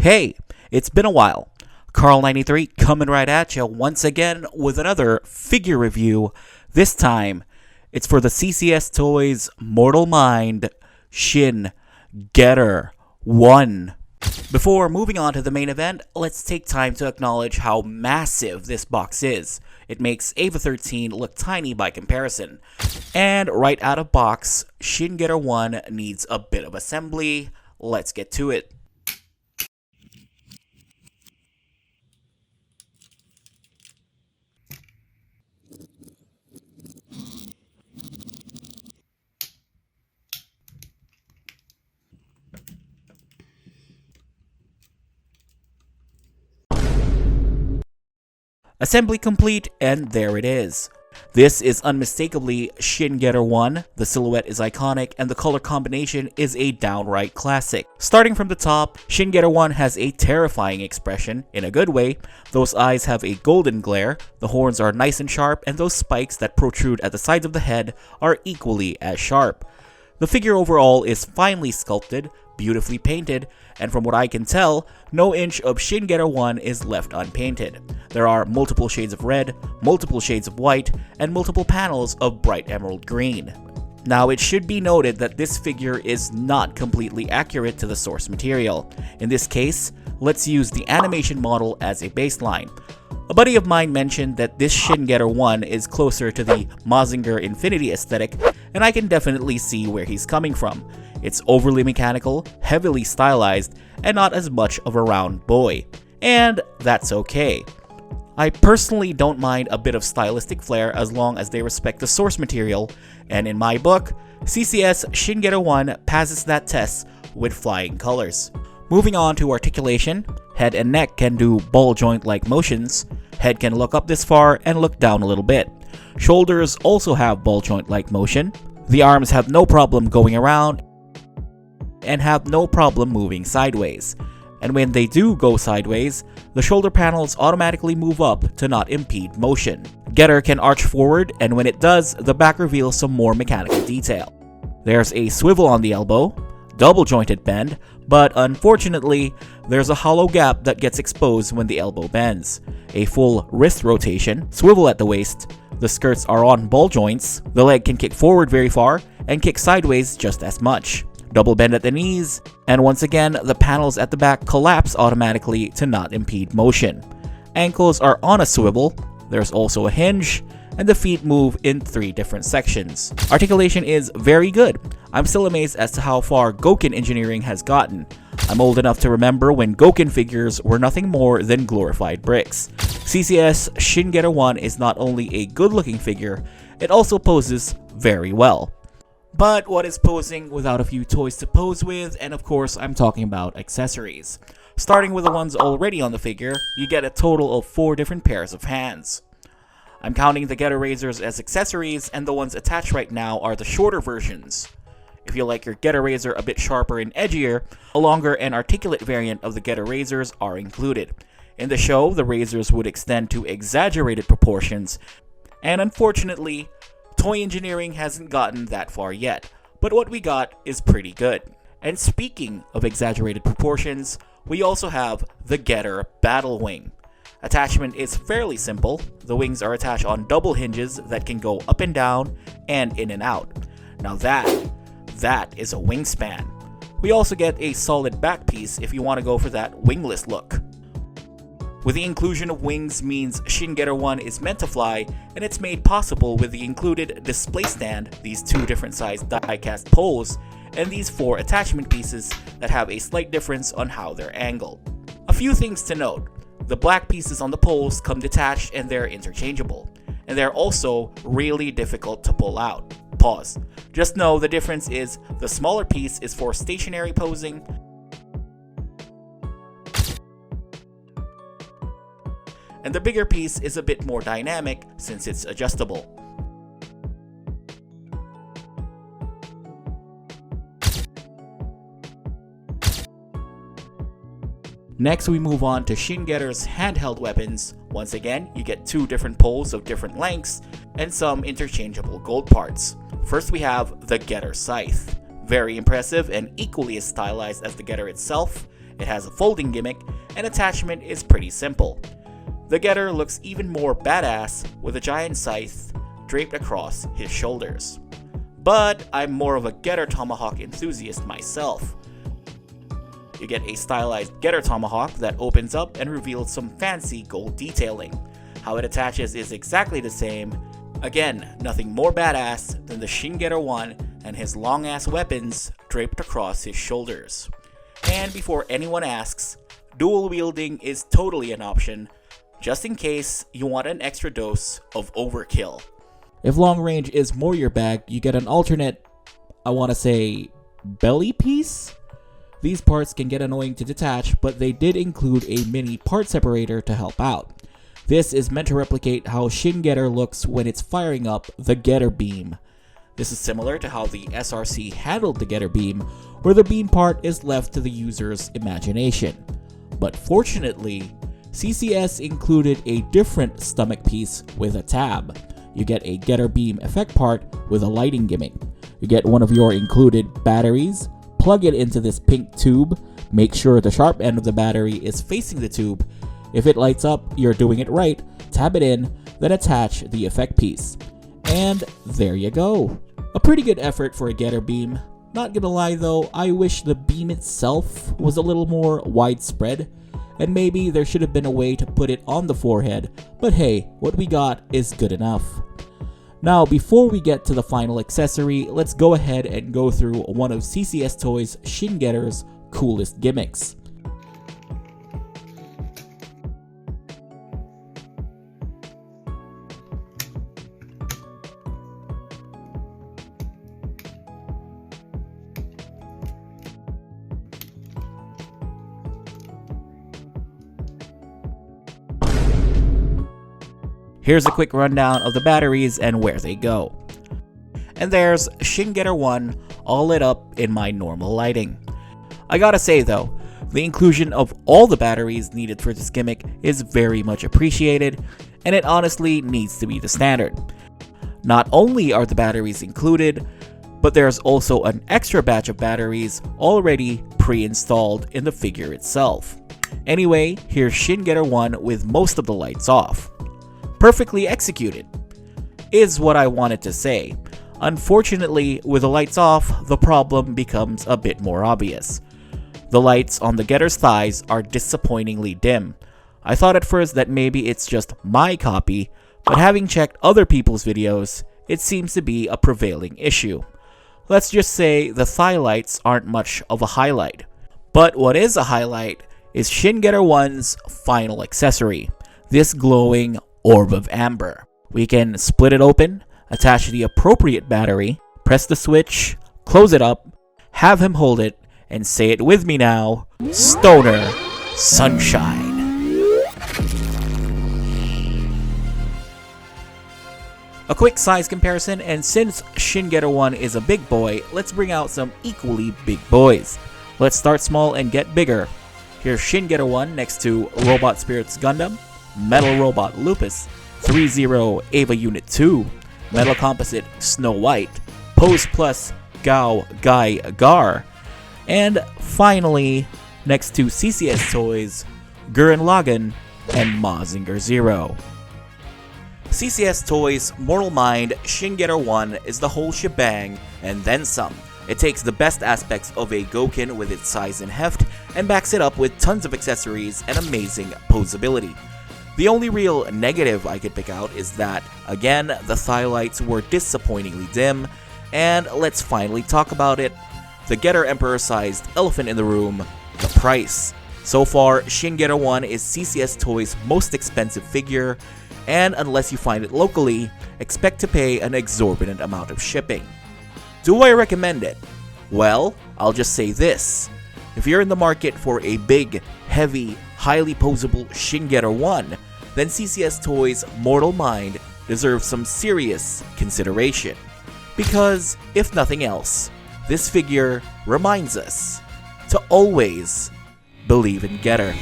Hey, it's been a while. Carl93 coming right at you once again with another figure review. This time, it's for the CCS Toys Mortal Mind Shin Getter 1. Before moving on to the main event, let's take time to acknowledge how massive this box is. It makes Ava 13 look tiny by comparison. And right out of box, Shin Getter 1 needs a bit of assembly. Let's get to it. Assembly complete, and there it is. This is unmistakably Shin Getter 1, the silhouette is iconic, and the color combination is a downright classic. Starting from the top, Shin Getter 1 has a terrifying expression, in a good way. Those eyes have a golden glare, the horns are nice and sharp, and those spikes that protrude at the sides of the head are equally as sharp. The figure overall is finely sculpted, beautifully painted, and from what I can tell, no inch of Shin Getter 1 is left unpainted. There are multiple shades of red, multiple shades of white, and multiple panels of bright emerald green. Now, it should be noted that this figure is not completely accurate to the source material. In this case, let's use the animation model as a baseline. A buddy of mine mentioned that this Shin Getter 1 is closer to the Mazinger Infinity aesthetic, and I can definitely see where he's coming from. It's overly mechanical, heavily stylized, and not as much of a round boy. And that's okay. I personally don't mind a bit of stylistic flair as long as they respect the source material, and in my book, CCS Shin Getter 1 passes that test with flying colors. Moving on to articulation, head and neck can do ball joint-like motions. Head can look up this far and look down a little bit. Shoulders also have ball joint-like motion. The arms have no problem going around and have no problem moving sideways. And when they do go sideways, the shoulder panels automatically move up to not impede motion. Getter can arch forward, and when it does, the back reveals some more mechanical detail. There's a swivel on the elbow, double jointed bend, but unfortunately, there's a hollow gap that gets exposed when the elbow bends. A full wrist rotation, swivel at the waist, the skirts are on ball joints, the leg can kick forward very far, and kick sideways just as much. Double bend at the knees, and once again, the panels at the back collapse automatically to not impede motion. Ankles are on a swivel, there's also a hinge, and the feet move in 3 different sections. Articulation is very good. I'm still amazed as to how far Gouken engineering has gotten. I'm old enough to remember when Gouken figures were nothing more than glorified bricks. CCS Shin Getter 1 is not only a good-looking figure, it also poses very well. But what is posing without a few toys to pose with? And of course, I'm talking about accessories. Starting with the ones already on the figure, you get a total of 4 different pairs of hands. I'm counting the Getter razors as accessories, and the ones attached right now are the shorter versions. If you like your Getter razor a bit sharper and edgier, a longer and articulate variant of the Getter razors are included. In the show, the razors would extend to exaggerated proportions, and unfortunately, toy engineering hasn't gotten that far yet, but what we got is pretty good. And speaking of exaggerated proportions, we also have the Getter Battle Wing. Attachment is fairly simple. The wings are attached on double hinges that can go up and down and in and out. Now that is a wingspan. We also get a solid back piece if you want to go for that wingless look. With the inclusion of wings means Shin Getter 1 is meant to fly, and it's made possible with the included display stand, these 2 different sized die-cast poles, and these 4 attachment pieces that have a slight difference on how they're angled. A few things to note. The black pieces on the poles come detached and they're interchangeable, and they're also really difficult to pull out. Pause. Just know the difference is the smaller piece is for stationary posing, and the bigger piece is a bit more dynamic since it's adjustable. Next, we move on to Shin Getter's handheld weapons. Once again, you get 2 different poles of different lengths and some interchangeable gold parts. First, we have the Getter Scythe. Very impressive and equally as stylized as the Getter itself. It has a folding gimmick, and attachment is pretty simple. The Getter looks even more badass with a giant scythe draped across his shoulders. But I'm more of a Getter Tomahawk enthusiast myself. You get a stylized Getter Tomahawk that opens up and reveals some fancy gold detailing. How it attaches is exactly the same. Again, nothing more badass than the Shin Getter 1 and his long-ass weapons draped across his shoulders. And before anyone asks, dual wielding is totally an option, just in case you want an extra dose of overkill. If long range is more your bag, you get an alternate, I want to say, belly piece? These parts can get annoying to detach, but they did include a mini part separator to help out. This is meant to replicate how Shin Getter looks when it's firing up the Getter beam. This is similar to how the SRC handled the Getter beam, where the beam part is left to the user's imagination. But fortunately, CCS included a different stomach piece with a tab. You get a Getter beam effect part with a lighting gimmick. You get one of your included batteries, plug it into this pink tube, make sure the sharp end of the battery is facing the tube. If it lights up, you're doing it right, tab it in, then attach the effect piece. And there you go. A pretty good effort for a Getter beam. Not gonna lie though, I wish the beam itself was a little more widespread, and maybe there should have been a way to put it on the forehead, but hey, what we got is good enough. Now, before we get to the final accessory, let's go ahead and go through one of CCS Toys Shin Getter's coolest gimmicks. Here's a quick rundown of the batteries and where they go. And there's Shin Getter 1 all lit up in my normal lighting. I gotta say though, the inclusion of all the batteries needed for this gimmick is very much appreciated, and it honestly needs to be the standard. Not only are the batteries included, but there's also an extra batch of batteries already pre-installed in the figure itself. Anyway, here's Shin Getter 1 with most of the lights off. Perfectly executed, is what I wanted to say. Unfortunately, with the lights off, the problem becomes a bit more obvious. The lights on the Getter's thighs are disappointingly dim. I thought at first that maybe it's just my copy, but having checked other people's videos, it seems to be a prevailing issue. Let's just say the thigh lights aren't much of a highlight. But what is a highlight is Shin Getter 1's final accessory, this glowing orb of amber. We can split it open, attach the appropriate battery, press the switch, close it up, have him hold it, and say it with me now, Stoner Sunshine. A quick size comparison, and since Shin Getter 1 is a big boy, let's bring out some equally big boys. Let's start small and get bigger. Here's Shin Getter 1 next to Robot Spirits Gundam, Metal Robot Lupus, 3-0 Ava Unit 2, Metal Composite Snow White, Pose Plus Gao Gai Gar, and finally, next to CCS Toys, Gurren Lagann, and Mazinger Z. CCS Toys Mortal Mind Shin Getter 1 is the whole shebang and then some. It takes the best aspects of a Gouken with its size and heft and backs it up with tons of accessories and amazing posability. The only real negative I could pick out is that, again, the thigh lights were disappointingly dim, and let's finally talk about it. The Getter Emperor-sized elephant in the room, the price. So far, Shin Getter 1 is CCS Toys' most expensive figure, and unless you find it locally, expect to pay an exorbitant amount of shipping. Do I recommend it? Well, I'll just say this. If you're in the market for a big, heavy, highly posable Shin Getter 1, then CCS Toys Mortal Mind deserves some serious consideration. Because, if nothing else, this figure reminds us to always believe in Getter.